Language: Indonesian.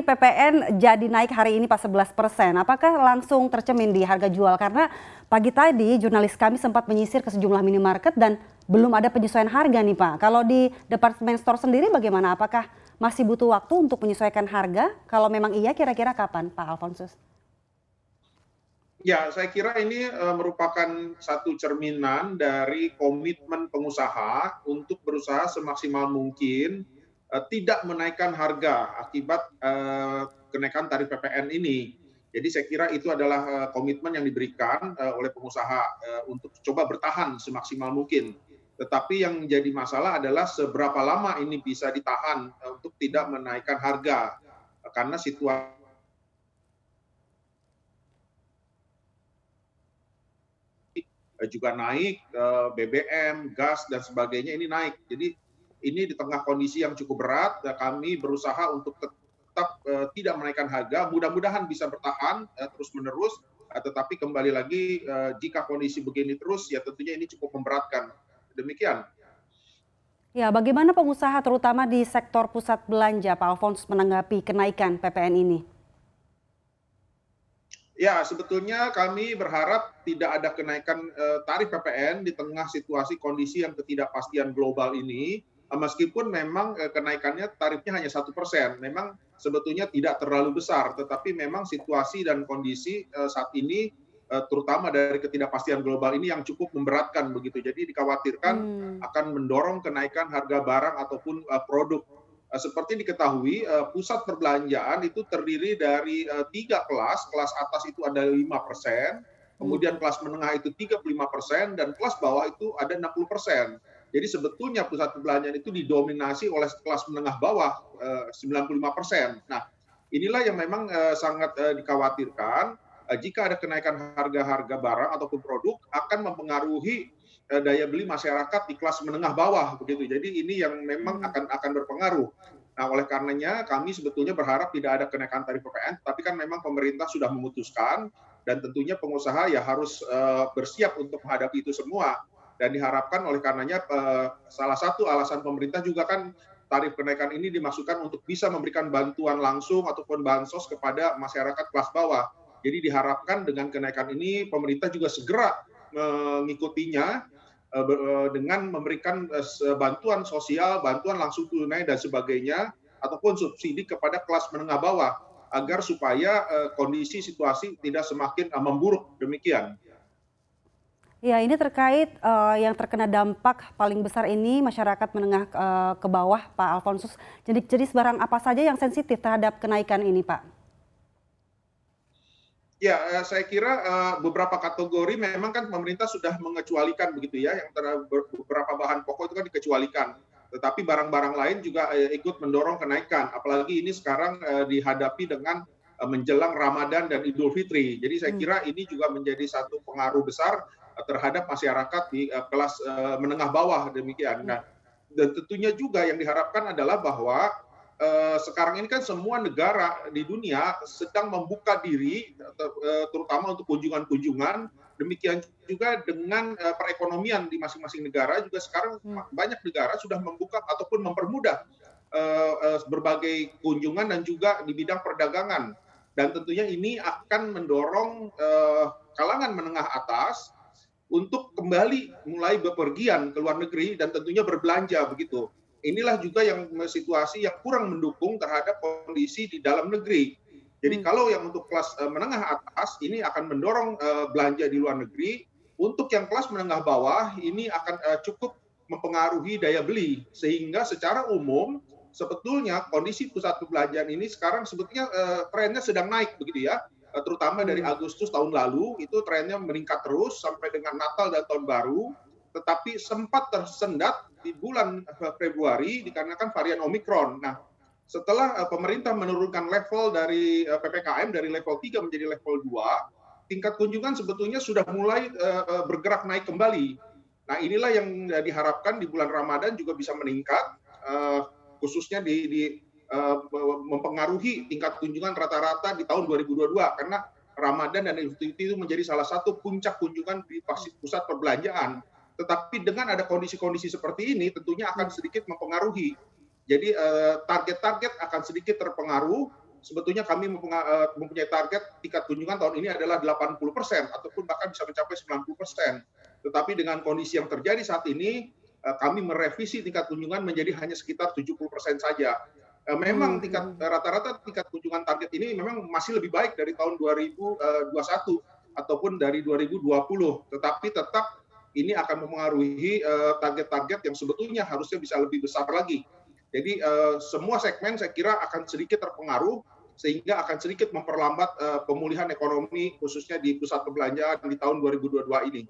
PPN jadi naik hari ini pas 11%. Apakah langsung tercermin di harga jual? Karena pagi tadi jurnalis kami sempat menyisir ke sejumlah minimarket dan belum ada penyesuaian harga nih Pak. Kalau di departemen store sendiri bagaimana? Apakah masih butuh waktu untuk menyesuaikan harga? Kalau memang iya, kira-kira kapan Pak Alfonsus? Ya, saya kira ini merupakan satu cerminan dari komitmen pengusaha untuk berusaha semaksimal mungkin tidak menaikkan harga akibat kenaikan tarif PPN ini. Jadi saya kira itu adalah komitmen yang diberikan oleh pengusaha untuk coba bertahan semaksimal mungkin. Tetapi yang menjadi masalah adalah seberapa lama ini bisa ditahan untuk tidak menaikkan harga. Karena situasi juga naik, BBM, gas, dan sebagainya ini naik. Jadi ini di tengah kondisi yang cukup berat, kami berusaha untuk tetap tidak menaikkan harga, mudah-mudahan bisa bertahan terus-menerus, tetapi kembali lagi jika kondisi begini terus, ya tentunya ini cukup memberatkan. Demikian. Ya, bagaimana pengusaha terutama di sektor pusat belanja Pak Alfonsus menanggapi kenaikan PPN ini? Ya, sebetulnya kami berharap tidak ada kenaikan tarif PPN di tengah situasi kondisi yang ketidakpastian global ini, meskipun memang kenaikannya tarifnya hanya 1%. Memang sebetulnya tidak terlalu besar, tetapi memang situasi dan kondisi saat ini, terutama dari ketidakpastian global ini yang cukup memberatkan begitu. Jadi dikhawatirkan akan mendorong kenaikan harga barang ataupun produk. Seperti diketahui, pusat perbelanjaan itu terdiri dari 3 kelas. Kelas atas itu ada 5%, kemudian kelas menengah itu 35%, dan kelas bawah itu ada 60%. Jadi sebetulnya pusat perbelanjaan itu didominasi oleh kelas menengah bawah 95%. Nah, inilah yang memang sangat dikhawatirkan jika ada kenaikan harga-harga barang ataupun produk akan mempengaruhi daya beli masyarakat di kelas menengah bawah begitu. Jadi ini yang memang akan berpengaruh. Nah, oleh karenanya kami sebetulnya berharap tidak ada kenaikan tarif PPN, tapi kan memang pemerintah sudah memutuskan dan tentunya pengusaha ya harus bersiap untuk menghadapi itu semua. Dan diharapkan oleh karenanya salah satu alasan pemerintah juga kan tarif kenaikan ini dimaksudkan untuk bisa memberikan bantuan langsung ataupun bansos kepada masyarakat kelas bawah. Jadi diharapkan dengan kenaikan ini pemerintah juga segera mengikutinya dengan memberikan bantuan sosial, bantuan langsung tunai dan sebagainya, ataupun subsidi kepada kelas menengah bawah agar supaya kondisi situasi tidak semakin memburuk. Demikian. Ya, ini terkait yang terkena dampak paling besar ini masyarakat menengah ke bawah Pak Alfonsus. Jadi barang apa saja yang sensitif terhadap kenaikan ini Pak? Ya, saya kira beberapa kategori memang kan pemerintah sudah mengecualikan begitu ya, yang beberapa bahan pokok itu kan dikecualikan. Tetapi barang-barang lain juga ikut mendorong kenaikan. Apalagi ini sekarang dihadapi dengan menjelang Ramadan dan Idul Fitri. Jadi saya kira ini juga menjadi satu pengaruh besar terhadap masyarakat di kelas menengah bawah demikian. Nah, dan tentunya juga yang diharapkan adalah bahwa sekarang ini kan semua negara di dunia sedang membuka diri, terutama untuk kunjungan-kunjungan. Demikian juga dengan perekonomian di masing-masing negara juga sekarang banyak negara sudah membuka ataupun mempermudah berbagai kunjungan dan juga di bidang perdagangan. Dan tentunya ini akan mendorong kalangan menengah atas untuk kembali mulai bepergian ke luar negeri dan tentunya berbelanja begitu. Inilah juga yang situasi yang kurang mendukung terhadap kondisi di dalam negeri. Jadi kalau yang untuk kelas menengah atas ini akan mendorong belanja di luar negeri, untuk yang kelas menengah bawah ini akan cukup mempengaruhi daya beli, sehingga secara umum sebetulnya kondisi pusat perbelanjaan ini sekarang sebetulnya trennya sedang naik begitu ya, terutama dari Agustus tahun lalu itu trennya meningkat terus sampai dengan Natal dan Tahun Baru, tetapi sempat tersendat di bulan Februari dikarenakan varian Omikron. Nah, setelah pemerintah menurunkan level dari PPKM dari level 3 menjadi level 2, tingkat kunjungan sebetulnya sudah mulai bergerak naik kembali. Nah, inilah yang diharapkan di bulan Ramadan juga bisa meningkat, khususnya di mempengaruhi tingkat kunjungan rata-rata di tahun 2022 karena Ramadan dan Idul Fitri itu menjadi salah satu puncak kunjungan di pusat perbelanjaan. Tetapi dengan ada kondisi-kondisi seperti ini tentunya akan sedikit mempengaruhi. Jadi target-target akan sedikit terpengaruh sebetulnya kami mempunyai target tingkat kunjungan tahun ini adalah 80% ataupun bahkan bisa mencapai 90%. Tetapi dengan kondisi yang terjadi saat ini, kami merevisi tingkat kunjungan menjadi hanya sekitar 70% saja. Memang rata-rata tingkat kunjungan target ini memang masih lebih baik dari tahun 2021 ataupun dari 2020, tetapi tetap ini akan mempengaruhi target-target yang sebetulnya harusnya bisa lebih besar lagi. Jadi semua segmen saya kira akan sedikit terpengaruh sehingga akan sedikit memperlambat pemulihan ekonomi khususnya di pusat perbelanjaan di tahun 2022 ini.